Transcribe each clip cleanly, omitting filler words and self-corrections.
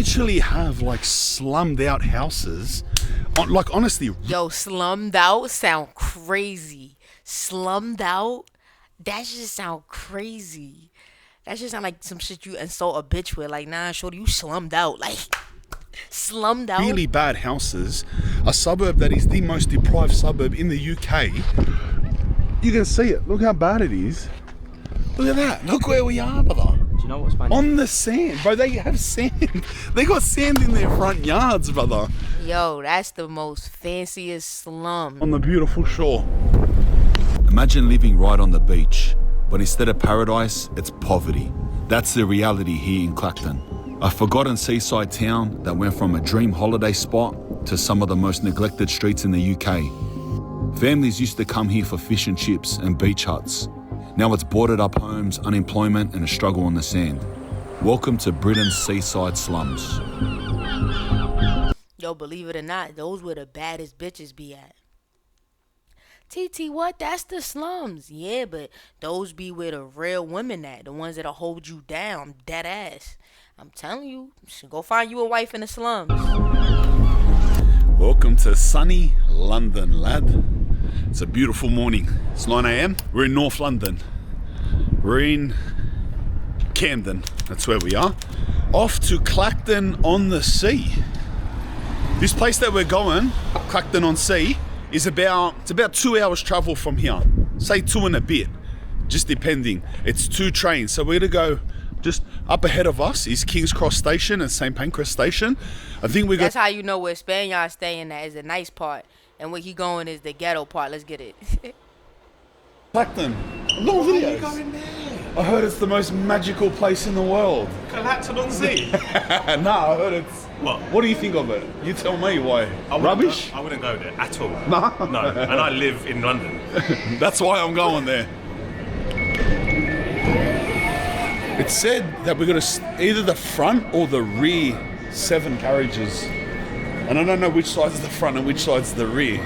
literally have like slummed out houses. Like honestly. Yo, slummed out sound crazy. Slummed out? That just sound crazy. That just sound like some shit you insult a bitch with. Like, nah, shorty, you slummed out. Like, slummed out? Really bad houses. A suburb that is the most deprived suburb in the UK. You can see it. Look how bad it is. Look at that. Look where we are, brother. Do you know what's Spanian? On the sand. Bro, they have sand. They got sand in their front yards, brother. Yo, that's the most fanciest slum. On the beautiful shore. Imagine living right on the beach, but instead of paradise, it's poverty. That's the reality here in Clacton. A forgotten seaside town that went from a dream holiday spot to some of the most neglected streets in the UK. Families used to come here for fish and chips and beach huts. Now it's boarded up homes, unemployment and a struggle on the sand. Welcome to Britain's seaside slums. Yo, believe it or not, those where the baddest bitches be at. TT, what? That's the slums. Yeah, but those be where the real women at. The ones that'll hold you down, dead ass. I'm telling you, should go find you a wife in the slums. Welcome to sunny London, lad. It's a beautiful morning. It's 9 a.m. We're in North London. We're in Camden. That's where we are. Off to Clacton on the Sea. This place that we're going, Clacton on Sea, is about 2 hours travel from here. Say 2 and a bit, just depending. It's 2 trains. So we're gonna go just up ahead of us is King's Cross Station and St. Pancras Station. I think we got. That's how you know where Spanian staying at is the nice part. And where he going is the ghetto part. Let's get it. Clacton. No videos. Are you going there? I heard it's the most magical place in the world. Clacton on Sea? No, I heard it's... What? What do you think of it? You tell me why. Rubbish? I wouldn't go there at all. No? No, and I live in London. That's why I'm going there. It said that we're going to either the front or the rear 7 carriages. And I don't know which side's the front and which side's the rear.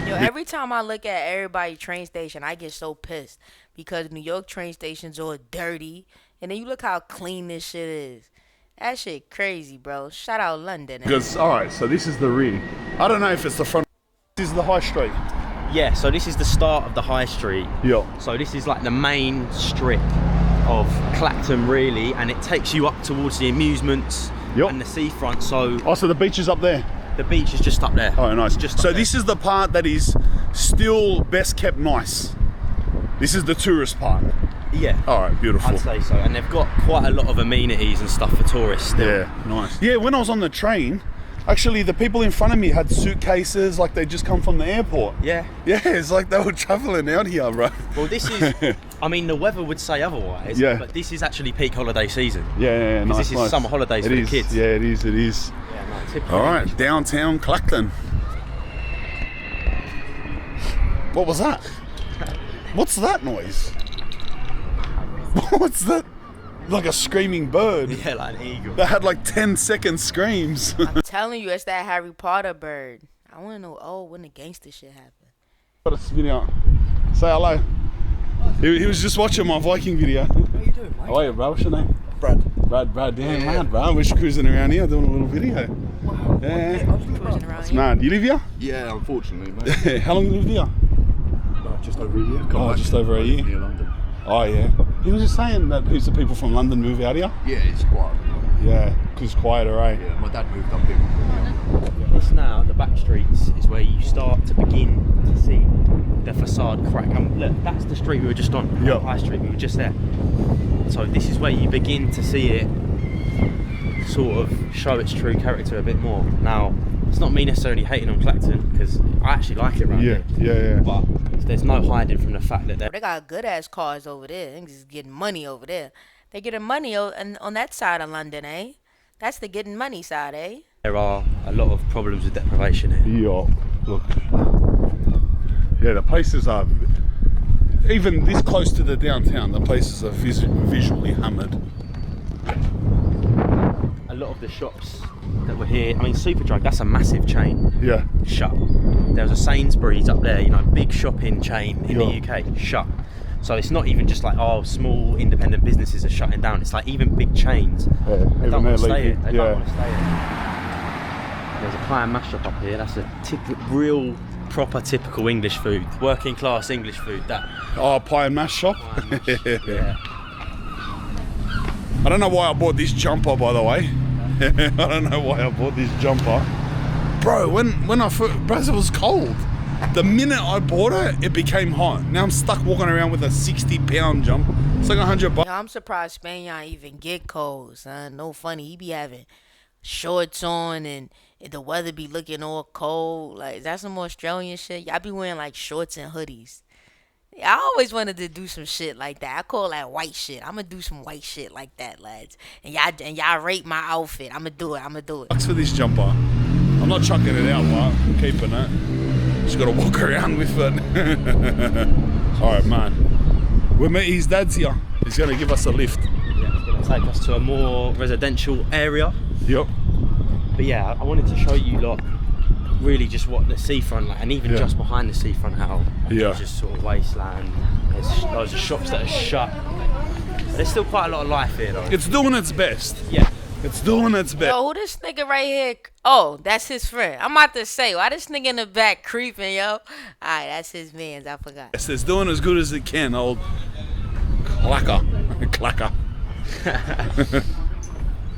Yo, every time I look at everybody's train station, I get so pissed. Because New York train stations are dirty. And then you look how clean this shit is. That shit crazy, bro. Shout out London. Because, alright, so this is the rear. I don't know if it's the front. This is the high street. Yeah, so this is the start of the high street. Yeah. So this is like the main strip of Clacton, really. And it takes you up towards the amusements and the seafront. So the beach is up there. The beach is just up there. Oh, nice. Just so this is the part that is still best kept nice. This is the tourist part. Yeah. All right, beautiful. I'd say so. And they've got quite a lot of amenities and stuff for tourists still. Yeah, nice. Yeah, when I was on the train, actually the people in front of me had suitcases like they just come from the airport. Yeah. Yeah, it's like they were travelling out here, bro. Well, this is, I mean, the weather would say otherwise, but this is actually peak holiday season. Yeah, nice. This is summer holidays for the kids. Yeah, it is. Yeah, no, all right, downtown Clacton. What was that? What's that noise? What's that? Like a screaming bird. Yeah, like an eagle. That had like 10-second screams. I'm telling you, it's that Harry Potter bird. I want to know, when the gangster shit happened. Got a spin out. Say hello. He was just watching my Viking video. How you doing, mate? How are you, bro? What's your name? Brad. Damn, mad, bro. We're just cruising around here doing a little video. Wow. Yeah. Cruising around It's here. mad. You live here? Yeah, unfortunately, mate. How long you lived here? Just over a year. Just over a year? Near London. Oh, yeah. He was just saying that heaps of people from London move out here. Yeah, it's quiet. Yeah, because it's quieter, eh? Yeah, my dad moved up here. This now, the back streets, is where you start to begin to see the facade crack. And look, that's the street we were just on. Yeah. High Street, we were just there. So this is where you begin to see it sort of show its true character a bit more. Now, it's not me necessarily hating on Clacton, because I actually like it around here. Yeah. But there's no hiding from the fact that They got good ass cars over there. They just getting money over there. They getting money on that side of London, eh? That's the getting money side, eh? there are a lot of problems with deprivation here. Yeah, look. Yeah, the places are, even this close to the downtown, the places are visually hammered. A lot of the shops that were here, I mean, Superdrug, that's a massive chain. Yeah. Shut. There was a Sainsbury's up there, you know, big shopping chain in the UK. Shut. So it's not even just like, oh, small independent businesses are shutting down. It's like even big chains. Yeah, They don't want to stay here. They yeah. don't want to stay here. There's a pie and mash up here. That's a real, proper, typical English food. Working class English food, that. Oh, pie and mash shop. Pie and mash, yeah. I don't know why I bought this jumper, by the way. I don't know why I bought this jumper. Bro, when I first, bro, it was cold. The minute I bought it, it became hot. Now I'm stuck walking around with a 60-pound jumper. It's like $100. Yo, I'm surprised Spanian even get cold, son. No funny. He be having shorts on and the weather be looking all cold. Like, is that some Australian shit? Y'all be wearing like shorts and hoodies. I always wanted to do some shit like that. I call that white shit. I'm gonna do some white shit like that, lads. And y'all rate my outfit. I'm gonna do it. Thanks for this jumper. I'm not chucking it out, but I'm keeping it. Just gotta walk around with it. Alright, man. We're meeting his dad's here. He's gonna give us a lift. Yeah, it's going to take us to a more residential area. Yep. But yeah, I wanted to show you lot really just what the seafront like, and even Yeah. just behind the seafront, how Yeah. it's just sort of wasteland. There's loads of shops that are shut. But there's still quite a lot of life here though. It's doing its best. Yeah. It's doing its best. Yo, who this nigga right here? Oh, that's his friend. I'm about to say, why this nigga in the back creeping, yo? Alright, that's his man's. I forgot. Yes, it's doing as good as it can, old clacker. Clacker.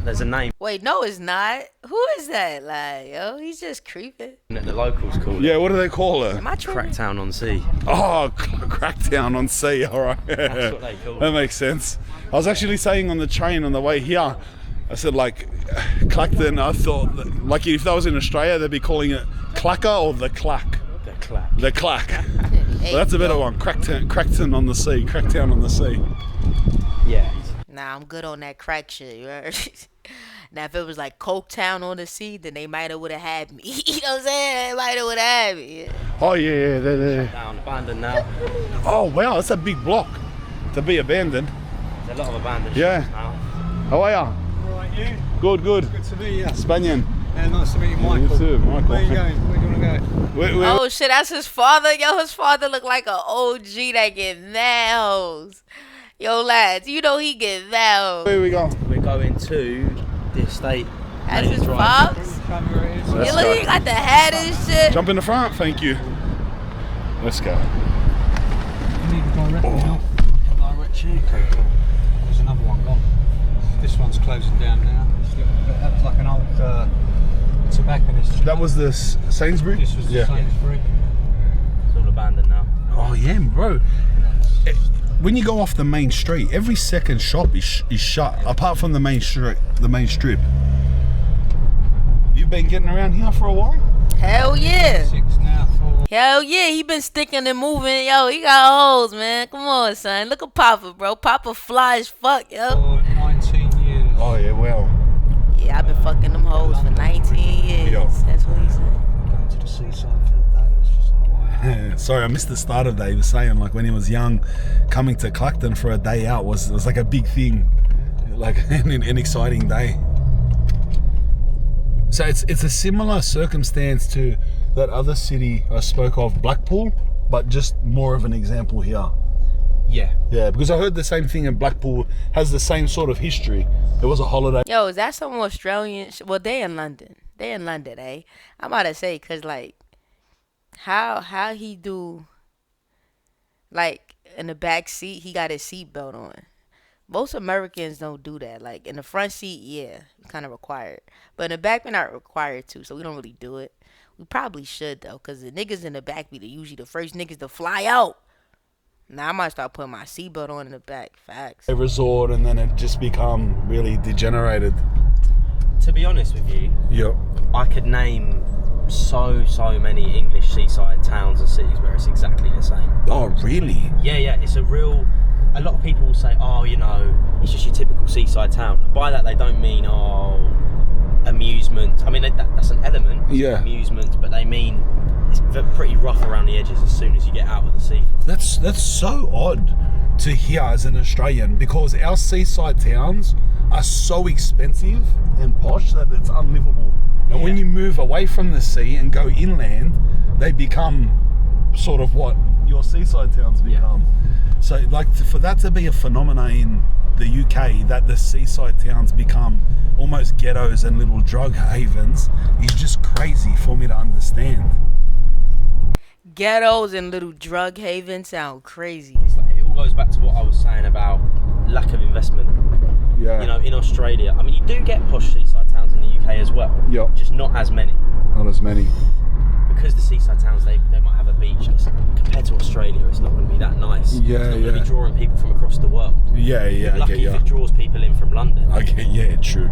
There's a name Wait, no, it's not. Who is that? Like, yo, he's just creeping. that the locals call it. Yeah, what do they call it? Am I tripping? Cracktown on Sea. Oh, Crackdown on Sea, alright. That's what they call That it. makes sense. I was actually saying on the train on the way here, I said like, Clackton, I thought, like if that was in Australia, they'd be calling it Clacker or the Clack. The clack. The Clack. Hey, Well, that's a better one. Cracktown on the Sea. Crackdown on the Sea. Yeah. Nah, I'm good on that crack shit, you heard? Now, if it was like Coketown on the Sea, then they might have would have had me. You know what I'm saying? They might have would have had me. Oh yeah, they're there. Down, abandoned now. Oh wow, that's a big block to be abandoned. There's a lot of abandoned Yeah. shops now. How are ya? All right, you? Good. Good to meet you. Spanian. Yeah, nice to meet you, Michael. You too, Michael. Where are you going? Where do you want to go? Where, Oh shit, that's his father. Yo, his father look like an OG that get mad hoes. Yo, lads, you know he get mad hoes. where we go? We're going to the estate. That's his Drive. pops. Show me where it is. Let's You look, go. he got the hat and shit. Jump in the front, thank you. Let's go. You need a direct now. Direct check. Okay, cool. There's another one gone. This one's closing down now. That was like an old tobacconist. That was the Sainsbury? This was the Yeah. Sainsbury. It's all abandoned now. Oh yeah, bro. When you go off the main street, every second shop is shut, apart from the main strip. You've been getting around here for a while? Hell yeah. 6 now, 4. Hell yeah, he been sticking and moving. Yo, he got hoes, man. Come on, son. Look at Papa, bro. Papa fly as fuck, yo. For 19 years. Oh yeah, well. Yeah, I've been fucking them hoes for 19 years. Yo. That's what he said. Going to the seaside for the day. It's just like, wow. Sorry, I missed the start of that. He was saying like when he was young, coming to Clacton for a day out was like a big thing, like an exciting day. So it's a similar circumstance to that other city I spoke of, Blackpool, but just more of an example here. Yeah. Yeah, because I heard the same thing in Blackpool has the same sort of history. It was a holiday. Yo, is that some Australian well, they in London. They in London, eh? I'm about to say, cause like how he do like in the back seat he got his seatbelt on. Most Americans don't do that. Like in the front seat, yeah, kind of required. But in the back, we're not required to, so we don't really do it. We probably should though, cause the niggas in the back be usually the first niggas to fly out. Now I might start putting my seatbelt on in the back. Facts. A resort, and then it just become really degenerated. To be honest with you, Yep. I could name so many English seaside towns and cities where it's exactly the same. Oh, really? Yeah, it's a lot of people will say, oh, you know, it's just your typical seaside town. And by that they don't mean, oh, amusement. I mean, that's an element, Yeah. amusement, but they mean it's pretty rough around the edges as soon as you get out of the seafront. That's so odd to hear as an Australian, because our seaside towns are so expensive and posh that it's unlivable. And when you move away from the sea and go inland, they become sort of what your seaside towns become. So, like, for that to be a phenomenon in the UK, that the seaside towns become almost ghettos and little drug havens, is just crazy for me to understand. Ghettos and little drug havens sound crazy. It's like, it all goes back to what I was saying about lack of investment. Yeah. You know, in Australia, I mean, you do get posh seaside towns in the UK as well. Yeah. Just not as many. Not as many. Because the seaside towns, they might have a beach. Compared to Australia, it's not going to be that nice. Yeah, it's not going to yeah. be drawing people from across the world. Yeah, You're I lucky get you. if it draws people in from London. Okay, yeah, true.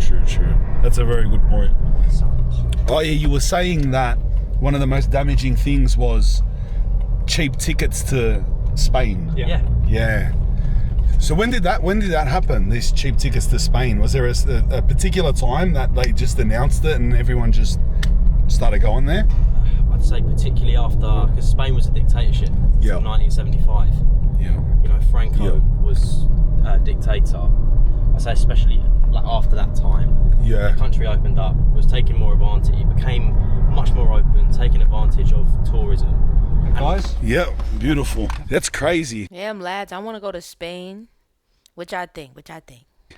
That's a very good point. So, Oh yeah, you were saying that one of the most damaging things was cheap tickets to Spain. yeah. Yeah. So when did that happen? These cheap tickets to Spain? Was there a particular time that they just announced it and everyone just started going there? I'd say particularly after, because Spain was a dictatorship Yeah. until 1975. Yeah. You know, Franco Yeah. was a dictator. I say especially like after that time. Yeah. The country opened up, was taking more advantage. It became much more open, taking advantage of tourism. Guys, Yeah. Beautiful. That's crazy. Damn, lads, I want to go to Spain. Which I think.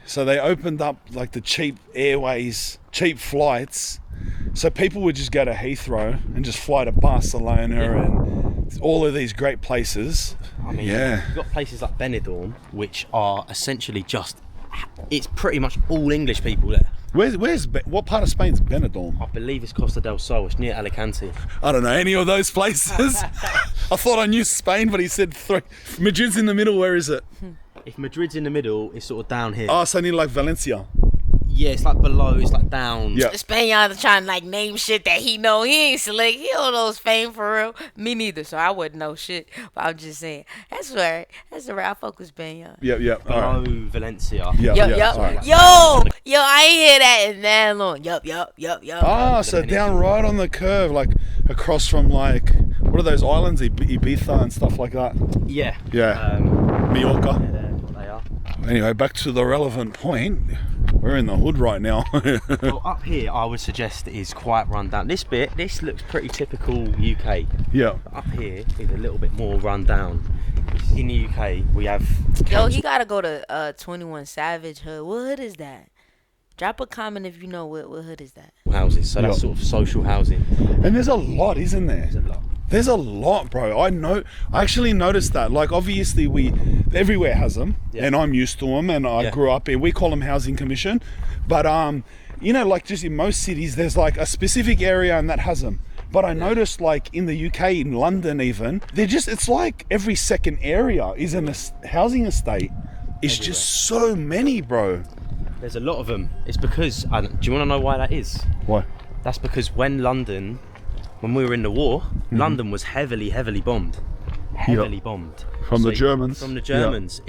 So they opened up like the cheap airways, cheap flights. So people would just go to Heathrow and just fly to Barcelona and all of these great places. I mean, Yeah. you've got places like Benidorm, which are essentially just, it's pretty much all English people there. What part of Spain's Benidorm? I believe it's Costa del Sol, it's near Alicante. I don't know any of those places. I thought I knew Spain, but he said 3. Madrid's in the middle. Where is it? If Madrid's in the middle, it's sort of down here. Oh, so near like Valencia. Yeah, it's like below, it's like down. Yeah. The Spaniard trying to like name shit that he know. He ain't slick. He don't know Spain for real. Me neither, so I wouldn't know shit. But I'm just saying. That's right. That's the right. I fuck with Spaniard. Yeah. All Below right. Valencia. Yeah. Yup. all right. Yo, I ain't hear that in that long. Yup. Ah, so down right on the curve, like across from like, what are those islands, Ibiza and stuff like that? Yeah. Yeah. Yeah, Majorca. they are. Anyway, back to the relevant point. We're in the hood right now. Well, up here, I would suggest is quite run down. This looks pretty typical UK. Yeah. Up here is a little bit more run down. In the UK, we have Yo, he gotta go to 21 Savage hood. What hood is that? Drop a comment if you know what hood is that. houses, so that's Yeah. sort of social housing. And there's a lot, isn't there? There's a lot. There's a lot, bro. I actually noticed that. Like, obviously, everywhere has them, Yeah. and I'm used to them, and I Yeah. grew up in. We call them housing commission, but you know, like just in most cities, there's like a specific area and that has them. But I noticed, like in the UK, in London, even it's like every second area is an housing estate. It's Everywhere. just so many, bro. There's a lot of them. It's because, do you want to know why that is? Why? That's because when we were in the war, London was heavily bombed. Heavily bombed. From the Germans? From the Yeah. Germans.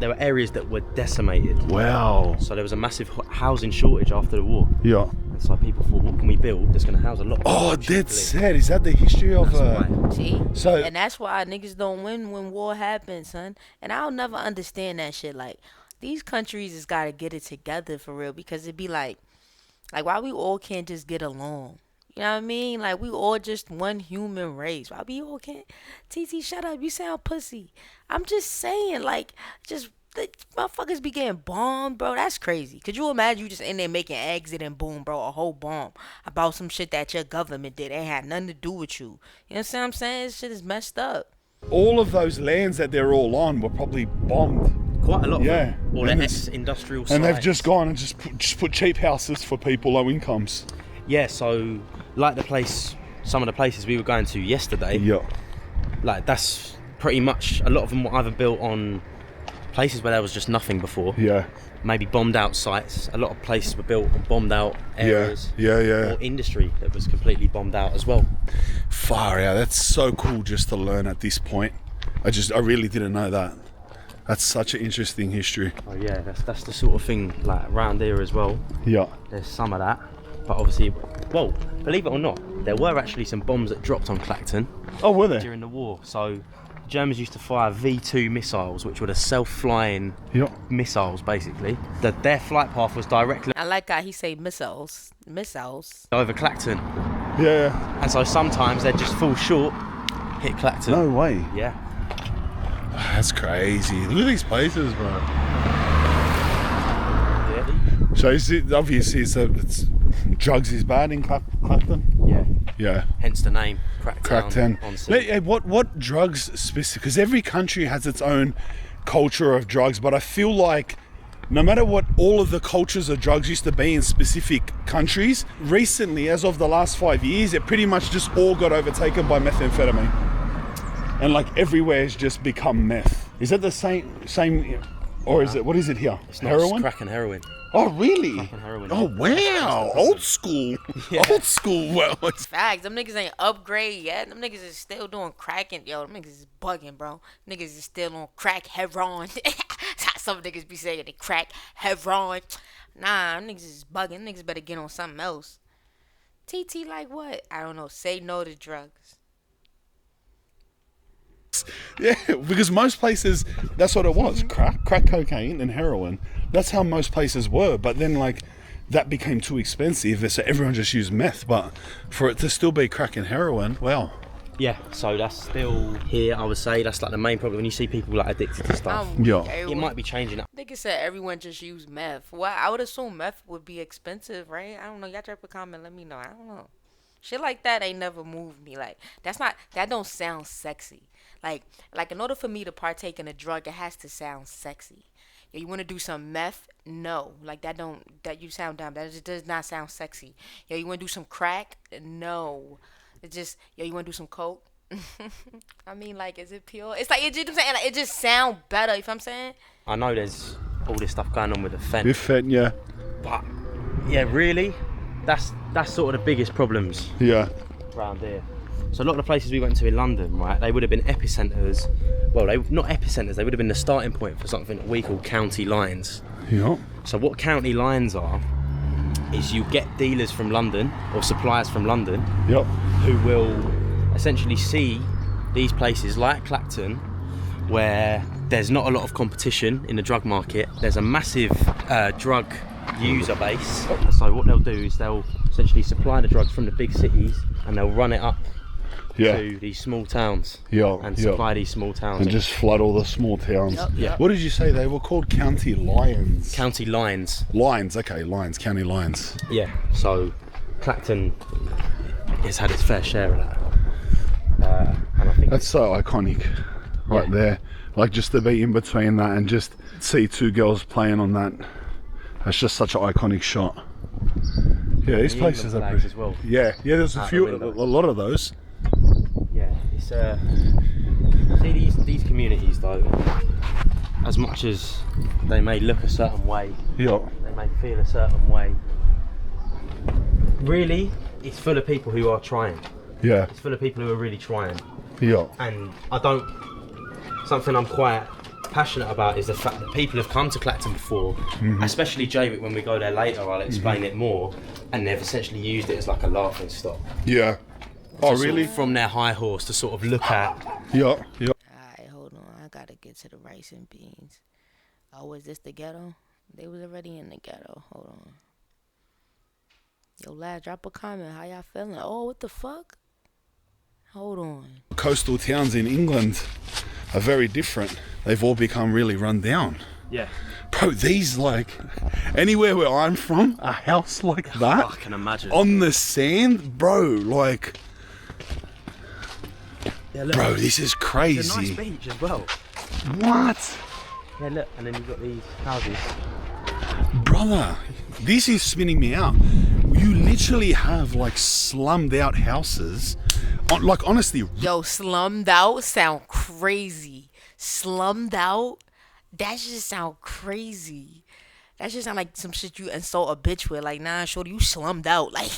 There were areas that were decimated. Wow. So there was a massive housing shortage after the war. Yeah. And so people thought, what can we build that's going to house a lot of Oh, people dead cheaply? sad. Is that the history of? That's why. See? So- and that's why niggas don't win when war happens, son. And I'll never understand that shit. Like, these countries has got to get it together for real, because it'd be like why we all can't just get along? You know what I mean? Like, we all just one human race. Why we all can't? TT, shut up. You sound pussy. I'm just saying, like, just the motherfuckers be getting bombed, bro. That's crazy. Could you imagine you just in there making exit and boom, bro, a whole bomb about some shit that your government did? Ain't had nothing to do with you. You know what I'm saying? This shit is messed up. All of those lands that they're all on were probably bombed, Quite a lot of Yeah. them. Or And the it's- ex-industrial sites. and they've just gone and just put cheap houses for people low incomes. Yeah, so like some of the places we were going to yesterday, Yeah. like that's pretty much, a lot of them were either built on places where there was just nothing before, Yeah. maybe bombed out sites. A lot of places were built on bombed out areas. Yeah. Or industry that was completely bombed out as well. Far out. That's so cool just to learn at this point. I really didn't know that. That's such an interesting history. Oh yeah, that's the sort of thing like around here as well. Yeah. There's some of that, but obviously, well, believe it or not, there were actually some bombs that dropped on Clacton Oh, were there? during the war. So the Germans used to fire V2 missiles, which were the self-flying Yeah. missiles, basically. Their flight path was directly I like how he say missiles. over Clacton, Yeah. and so sometimes they'd just fall short, hit Clacton. No way. Yeah. That's crazy. Look at these places, bro. Yeah. So obviously it's drugs is bad in Clapton. Yeah. Yeah. Hence the name Cracktown. on scene. What drugs specific? Because every country has its own culture of drugs, but I feel like no matter what all of the cultures of drugs used to be in specific countries, recently, as of the last 5 years, it pretty much just all got overtaken by methamphetamine. And like everywhere has just become meth. Is that the same, or is it, what is it here? It's not Heroin? crack and heroin. Oh, really? Crack and heroin. Oh, wow. Old school. Yeah. Old school. Well, it's Facts. Them niggas ain't upgrade yet. Them niggas is still doing crack and them niggas is bugging, bro. Niggas is still on crack heroin. That's how some niggas be saying they crack heroin. Nah, them niggas is bugging. Them niggas better get on something else. TT like what? I don't know. Say no to drugs. yeah, because most places, that's what it was. Crack cocaine and heroin. That's how most places were. But then like that became too expensive, so everyone just used meth. But for it to still be crack and heroin, well, Yeah, so that's still here, I would say. That's like the main problem when you see people like addicted to stuff. Yeah. It might be changing. Nigga said everyone just use meth. Well, I would assume meth would be expensive, right? I don't know. Y'all drop a comment, let me know. I don't know. Shit like that ain't never moved me. Like that don't sound sexy. Like in order for me to partake in a drug, it has to sound sexy. Yo, you want to do some meth? No. Like that you sound dumb. That just does not sound sexy. Yo, you want to do some crack? No. It just, yo, you want to do some coke? I mean, like, is it pure? It's like, I'm saying, like, it just sound better, you know what I'm saying? I know there's all this stuff going on with the fent. if it, yeah, But, yeah, really, that's sort of the biggest problems yeah, around here. So a lot of the places we went to in London, right, they would have been epicentres. Well, not epicentres, they would have been the starting point for something that we call county lines. yeah, So what county lines are, is you get dealers from London, or suppliers from London, yep, who will essentially see these places like Clacton, where there's not a lot of competition in the drug market. There's a massive drug user base. So what they'll do is they'll essentially supply the drugs from the big cities and they'll run it up yeah, to these small towns yeah, and yeah. supply these small towns. And just flood all the small towns. Yep, Yeah. yep. What did you say they were called? County lines. County lines. Lines, okay, lines, county lines. Yeah. So Clacton has had its fair share of that. And I think That's so iconic, right Yeah. there. Like just to be in between that and just see two girls playing on that. That's just such an iconic shot. Yeah, these the places England are flags pretty. as well. Yeah, there's a Out few, the a window. lot of those. Yeah, it's see these communities though, as much as they may look a certain way, Yeah, they may feel a certain way, really it's full of people who are trying. yeah, It's full of people who are really trying. yeah, And something I'm quite passionate about is the fact that people have come to Clacton before, especially Jaywick. When we go there later, I'll explain it more, and they've essentially used it as like a laughing stock. yeah. Oh, Sort of really? from their high horse to sort of look at. Yeah, yeah. Alright, hold on. I gotta get to the rice and beans. Oh, was this the ghetto? They was already in the ghetto. Hold on. Yo, lad, drop a comment. How y'all feeling? Oh, what the fuck? Hold on. Coastal towns in England are very different. They've all become really run down. Yeah. Bro, these like anywhere where I'm from, a house like that I can imagine. on the sand, bro. Like, Yeah, look, bro, this is it's a crazy. nice beach as well. What, Yeah, look, and then you've got these houses. brother? This is spinning me out. You literally have like slummed out houses. Like honestly, Yo, slummed out sound crazy. Slummed out? That just sound crazy. That just sound like some shit you insult a bitch with. Like, nah, shorty, you slummed out. Like,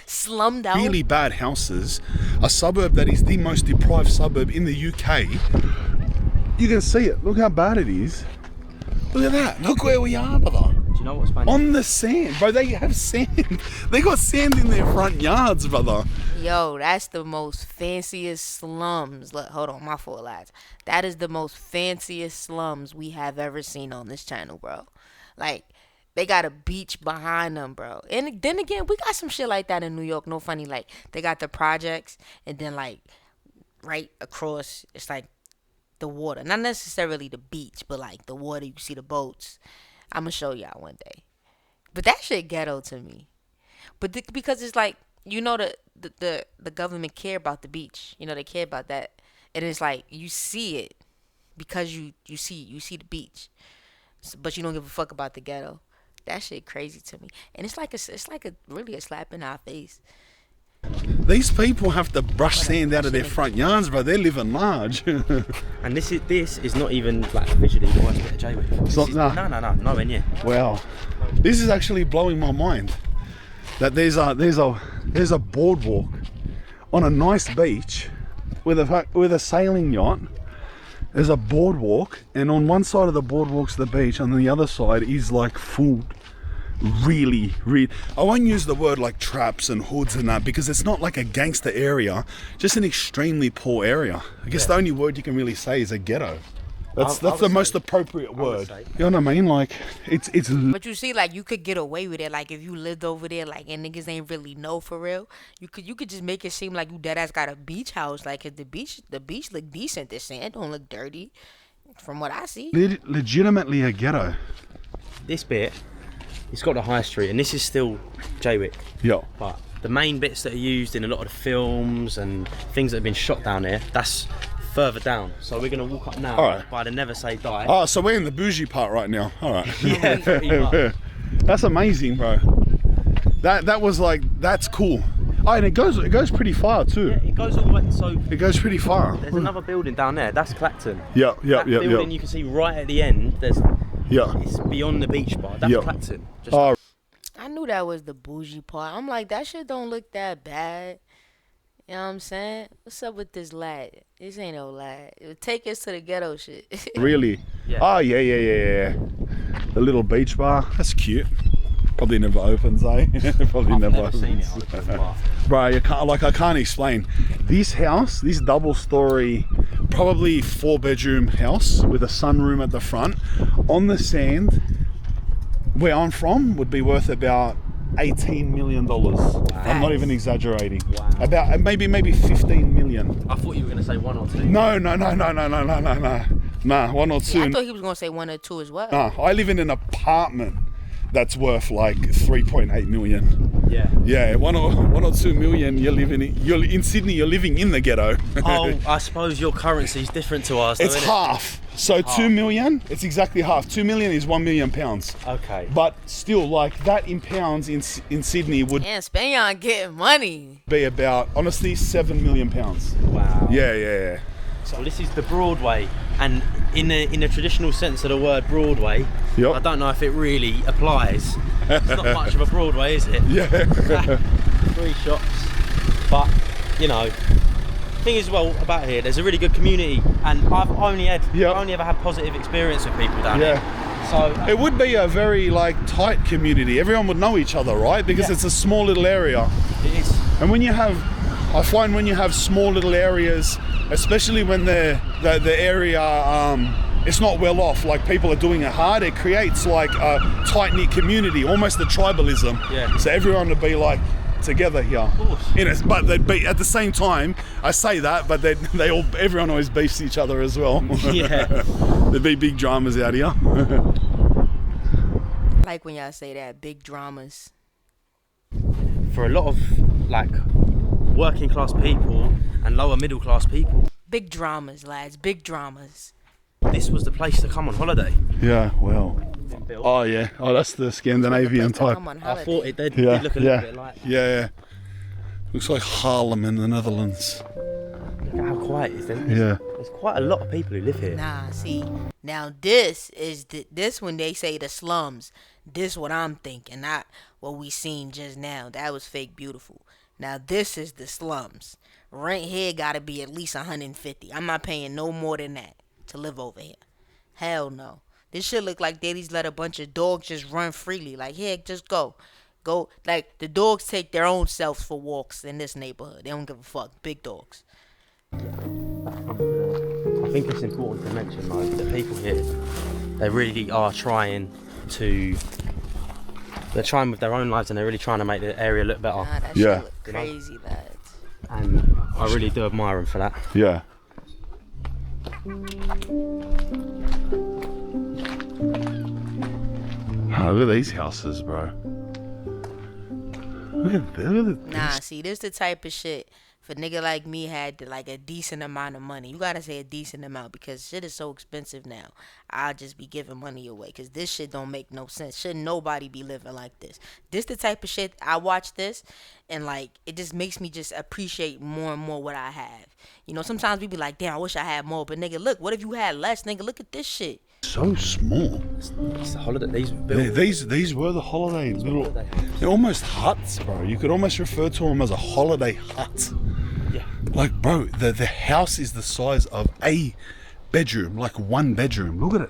slummed out? really bad houses. A suburb that is the most deprived suburb in the UK. You can see it. Look how bad it is. Look at that. Look where we are, brother. Do you know what Spanian? On the sand, bro. They have sand. They got sand in their front yards, brother. Yo, that's the most fanciest slums. Look, hold on, my fault, lads. That is the most fanciest slums we have ever seen on this channel, bro. Like, they got a beach behind them, bro. And then again, we got some shit like that in New York. No funny, like, they got the projects, and then, like, right across, it's like the water, not necessarily the beach, but like the water. You see the boats. I'm gonna show y'all one day. But that shit ghetto to me. But because it's like, you know, the government care about the beach. You know, they care about that, and it's like you see it because you see the beach, but you don't give a fuck about the ghetto. That shit crazy to me, and it's like a really a slap in our face. These people have to brush sand out of their front yards, bro. They're living large. And this is not even like visually the worst bit of Jaywick. No, nowhere near. Wow, this is actually blowing my mind. That there's a boardwalk on a nice beach with a sailing yacht. There's a boardwalk, and on one side of the boardwalk's the beach, and on the other side is like full, really, I won't use the word like traps and hoods and that, because it's not like a gangster area, just an extremely poor area. I guess the only word you can really say is a ghetto. That's the most appropriate word. You know what I mean? Like it's. But you see, like, you could get away with it. Like, if you lived over there, like, and niggas ain't really know for real, you could just make it seem like you dead ass got a beach house. Like, 'cause the beach look decent. The sand don't look dirty, from what I see. Legitimately a ghetto. This bit, it's got the high street, and this is still Jaywick. Yeah. But the main bits that are used in a lot of the films and things that have been shot down here, that's further down. So we're going to walk up now by the Never Say Die. Oh, so we're in the bougie part right now. All right. Yeah, pretty much. That's amazing, bro. That was like, that's cool. Oh, and it goes pretty far too. Yeah, it goes all the way. So it goes pretty far. There's another building down there. That's Clacton. Yeah. That building you can see right at the end. It's beyond the beach bar. That's Clacton. I knew that was the bougie part. I'm like, that shit don't look that bad. You know what I'm saying? What's up with this lad? This ain't no lad. Take us to the ghetto shit. Really? Yeah. Oh, yeah. The little beach bar. That's cute. Probably never opens, eh? Probably I've never never seen it opens. open, but Bro, I can't explain. This house, this double-story, probably 4-bedroom house with a sunroom at the front, on the sand, where I'm from, would be worth about $18 million. I'm not even exaggerating. Wow. About maybe 15 million. I thought you were going to say 1 or 2. No. Nah, 1 or 2. Yeah, I thought he was gonna say 1 or 2 as well. Nah, I live in an apartment that's worth like 3.8 million. Yeah, 1 or 2 million. You're in Sydney. You're living in the ghetto. Oh, I suppose your currency is different to ours. It's though, half. So 2 million. It's exactly half. 2 million is 1 million pounds. Okay. But still, like that in pounds in Sydney would Man, Spanian getting money. be about, honestly, 7 million pounds. Wow. Yeah. So this is the Broadway, and in the traditional sense of the word Broadway, Yep. I don't know if it really applies. It's not much of a Broadway, is it? Yeah. 3 shops, but you know, thing is, well, about here, there's a really good community, and I've only ever had positive experience with people down here. So It would be a very like tight community. Everyone would know each other, right? Because it's a small little area. it is. And I find when you have small little areas, especially when the area it's not well off, like people are doing it hard, it creates like a tight-knit community, almost a tribalism. Yeah. So everyone would be like together here. Of course. But they'd be at the same time. I say that, but everyone always beefs each other as well. Yeah. There'd be big dramas out here. Like when y'all say that, big dramas. For a lot of like working class people and lower middle class people, Big dramas, lads. Big dramas. this was the place to come on holiday. Yeah, well. Been built. Oh yeah. Oh, that's the Scandinavian type. Come on I holiday. thought it did Yeah, look a little bit like that. yeah. Looks like Haarlem in the Netherlands. Look at how quiet it is. Then. Yeah. There's quite a lot of people who live here. Nah, see, now this is this when they say the slums. This what I'm thinking, not what we seen just now. That was fake beautiful. Now this is the slums. Rent here gotta be at least 150. I'm not paying no more than that to live over here. Hell no. This shit look like they just let a bunch of dogs just run freely. Like, here, just go. Go. Like, the dogs take their own selves for walks in this neighborhood. They don't give a fuck. Big dogs. I think it's important to mention like that people here, they really are trying to. They're trying with their own lives, and they're really trying to make the area look better. Nah, that Yeah. shit look crazy, lads. And I really do admire them for that. Yeah. Oh, look at these houses, bro. Look at Nah, see, this the type of shit for nigga like me had like a decent amount of money. You gotta say a decent amount because shit is so expensive now. I'll just be giving money away because this shit don't make no sense. Shouldn't nobody be living like this. This the type of shit I watch this and like it just makes me just appreciate more and more what I have. You know, sometimes we be like, damn, I wish I had more. But nigga, look, what if you had less? Nigga, look at this shit. so small. It's the holiday. These were built. These were the holiday little. They're almost huts, bro. You could almost refer to them as a holiday hut. Yeah. Like, bro, the house is the size of a bedroom, like one bedroom. Look at it.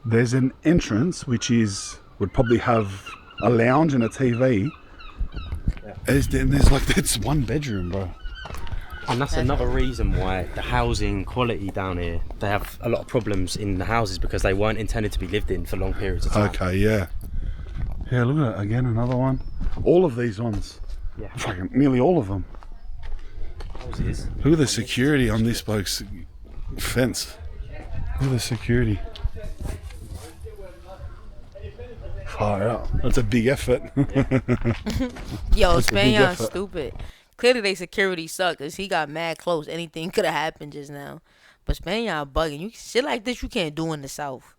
There's an entrance which would probably have a lounge and a TV. Yeah. There's like that's one bedroom, bro. And that's another reason why the housing quality down here, they have a lot of problems in the houses because they weren't intended to be lived in for long periods of time. Okay, yeah. Yeah, look at it. Again, another one. All of these ones. Yeah. Fucking nearly all of them. Houses. Look at the security on this bloke's fence. Look at the security. Far out. That's a big effort. Yo, That's a big Spanian effort. stupid. Clearly, they security suck because he got mad close. Anything could have happened just now. But Spanian bugging. You shit like this you can't do in the South.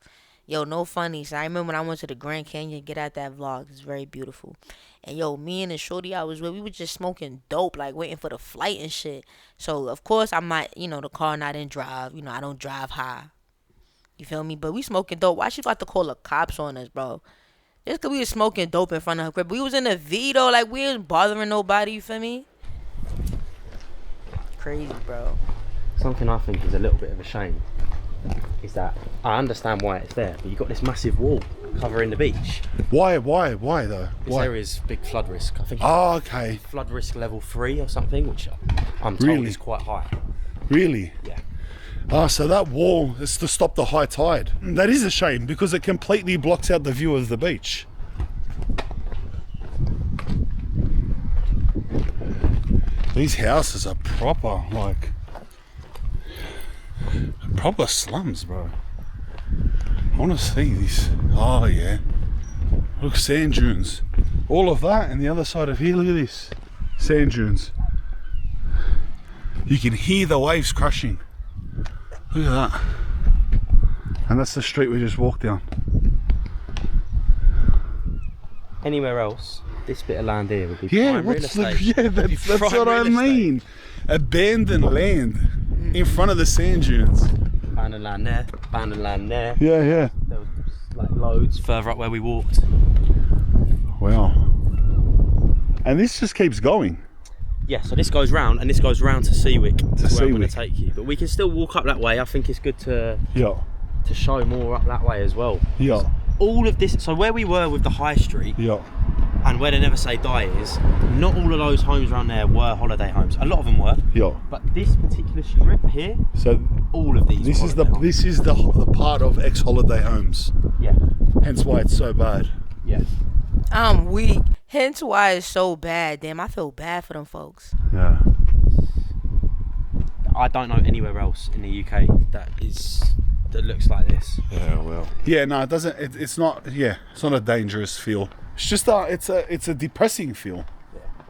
Yo, no funny. So I remember when I went to the Grand Canyon, get out that vlog. It's very beautiful. And yo, me and the shorty I was with, we were just smoking dope, like waiting for the flight and shit. So of course I'm not, the car and I didn't drive. I don't drive high. You feel me? But we smoking dope. Why she about to call the cops on us, bro? Just cause we was smoking dope in front of her crib. We was in the V though, like we ain't bothering nobody. You feel me? Crazy, bro. Something I think is a little bit of a shame is that I understand why it's there, but you've got this massive wall covering the beach. Why though? This Why? area is big flood risk. I think Oh, okay. it's flood risk level 3 or something, which I'm told Really? is quite high. Really? Yeah. Ah, so that wall is to stop the high tide. That is a shame because it completely blocks out the view of the beach. These houses are proper, proper slums, bro. I want to see these. Oh, yeah. Look, sand dunes. All of that, and the other side of here, look at this. Sand dunes. You can hear the waves crashing. Look at that. And that's the street we just walked down. Anywhere else, this bit of land here would be Yeah, prime real what's the, estate. yeah, that's Prime what I real estate. mean. Abandoned land in front of the sand dunes. Abandoned land there, abandoned land there. Yeah, yeah. There was like loads further up where we walked. Wow. And this just keeps going. Yeah, so this goes round and this goes round to Seawick, to where I'm going Seawick. to take you. But we can still walk up that way. I think it's good to Yeah, show more up that way as well. yeah, All of this, so where we were with the high street yeah. and where the Never Say Die is, not all of those homes around there were holiday homes. A lot of them were, Yeah. but this particular strip here, So all of these. this were is the holiday homes. this is the part of ex-holiday homes. Yeah, Hence why it's so bad. yeah. I'm weak. Hence why it's so bad. Damn, I feel bad for them folks. Yeah. I don't know anywhere else in the UK that looks like this. Yeah, well. Yeah, no, it doesn't. It's not. Yeah, it's not a dangerous feel. It's just it's a depressing feel.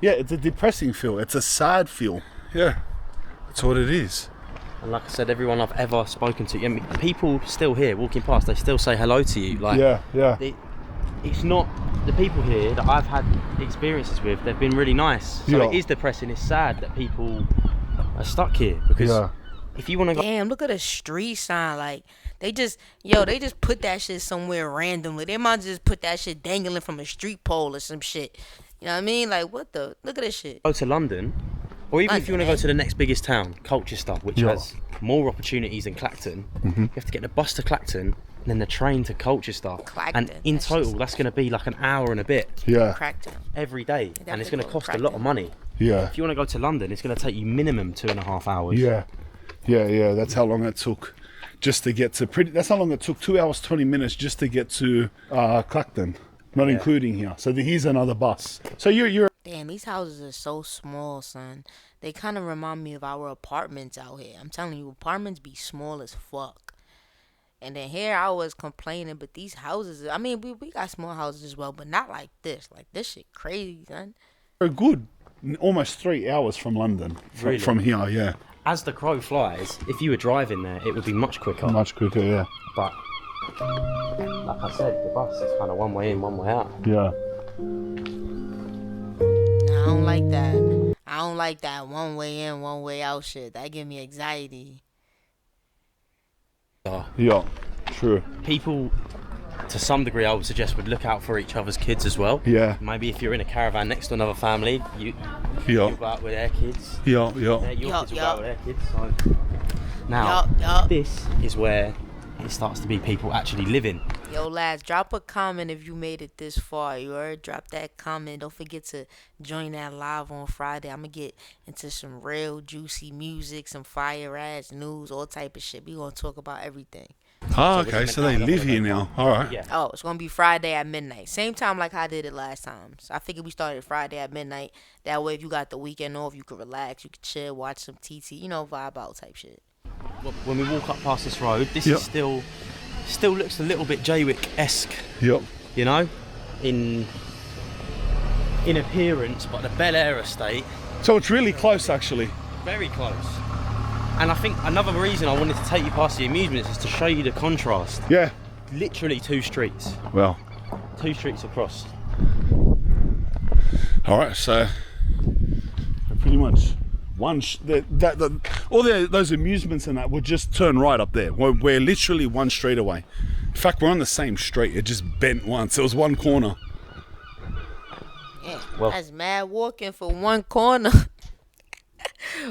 Yeah, it's a depressing feel. It's a sad feel. Yeah, that's what it is. And like I said, everyone I've ever spoken to, I mean, people still here walking past, they still say hello to you. Like, Yeah, yeah. it's not the people here that I've had experiences with. They've been really nice. So Yeah. it is depressing. It's sad that people are stuck here because Yeah. if you want to go, Damn, look at the street sign. Like, they just put that shit somewhere randomly. They might just put that shit dangling from a street pole or some shit. You know what I mean? Like, what the? Look at this shit. to London, or even if you want to go to the next biggest town, Colchester, which Yeah. has more opportunities than Clacton, you have to get the bus to Clacton and then the train to Colchester. Clacton, And in that's total, just- that's going to be like an hour and a bit Yeah, Crackdown. every day. And it's going to go cost a Clacton. lot of money. yeah, If you want to go to London, it's going to take you minimum 2.5 hours. yeah, yeah. That's how long it took just to get to That's how long it took. 2 hours 20 minutes just to get to Clacton, not including here. So here's another bus. So you're Damn, these houses are so small, son. They kind of remind me of our apartments out here. I'm telling you, apartments be small as fuck. And then here I was complaining, but these houses, I mean, we got small houses as well, but not like this. Like, this shit crazy, son. Very good. Almost 3 hours from London. Really? From here, yeah. As the crow flies, if you were driving there, it would be much quicker. Much quicker, yeah. But like I said, the bus is kind of one way in, one way out. Yeah. I don't like that. I don't like that one way in, one way out shit. That give me anxiety. Yeah, true. People, to some degree, I would suggest would look out for each other's kids as well. Yeah. Maybe if you're in a caravan next to another family, you Yeah. go out with their kids. Yeah. Your Yup, kids will go yup. out with their kids. So now, Yup. this is where it starts to be people actually living. Yo, lads, drop a comment if you made it this far. You heard? Drop that comment. Don't forget to join that live on Friday. I'm going to get into some real juicy music, some fire ass news, all type of shit. We going to talk about everything. Oh, okay. So they live here now. All right. Yeah. Oh, it's going to be Friday at midnight. Same time like I did it last time. So I figured we started Friday at midnight. That way, if you got the weekend off, you could relax, you could chill, watch some TT, vibe out type shit. When we walk up past this road, this Yep. is still looks a little bit Jaywick-esque, Yep. in appearance, but the Bel Air estate, So it's really close, actually. very close. And I think another reason I wanted to take you past the amusements is to show you the contrast. Yeah. Literally 2 streets. Well. 2 streets across. All right. So pretty much those amusements and that would just turn right up there. We're literally 1 street away. In fact, we're on the same street. It just bent once. It was 1 corner. Yeah, Well- that's mad walking for 1 corner.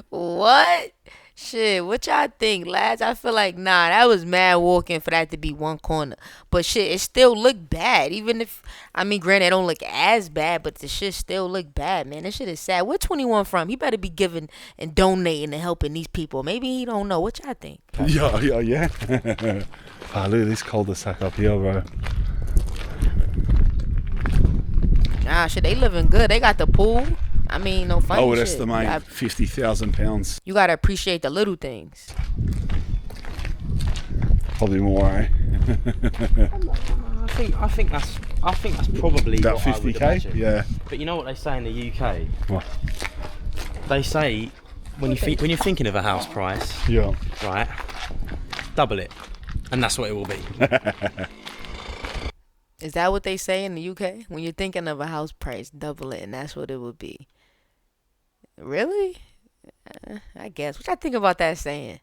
What? Shit, what y'all think, lads? I feel like, nah, that was mad walking for that to be 1 corner. But shit, it still looked bad. Even if, granted, it don't look as bad, but the shit still look bad, man. This shit is sad. Where 21 from? He better be giving and donating and helping these people. Maybe he don't know. What y'all think? Yeah. Ah, look at this cul-de-sac up here, bro. Nah, shit, they living good. They got the pool. No funny I would shit. estimate £50,000. You gotta appreciate the little things. Probably more, eh? I think that's probably About what I would 50k. imagine. Yeah. But you know what they say in the UK? What? They say when you're thinking of a house price, Yeah. right? Double it, and that's what it will be. Is that what they say in the UK? When you're thinking of a house price, double it, and that's what it would be. Really? I guess. What y'all think about that saying?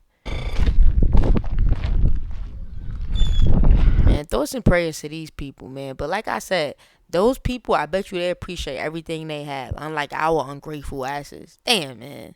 Man, thoughts and prayers to these people, man. But like I said, those people, I bet you they appreciate everything they have. Unlike our ungrateful asses. Damn, man.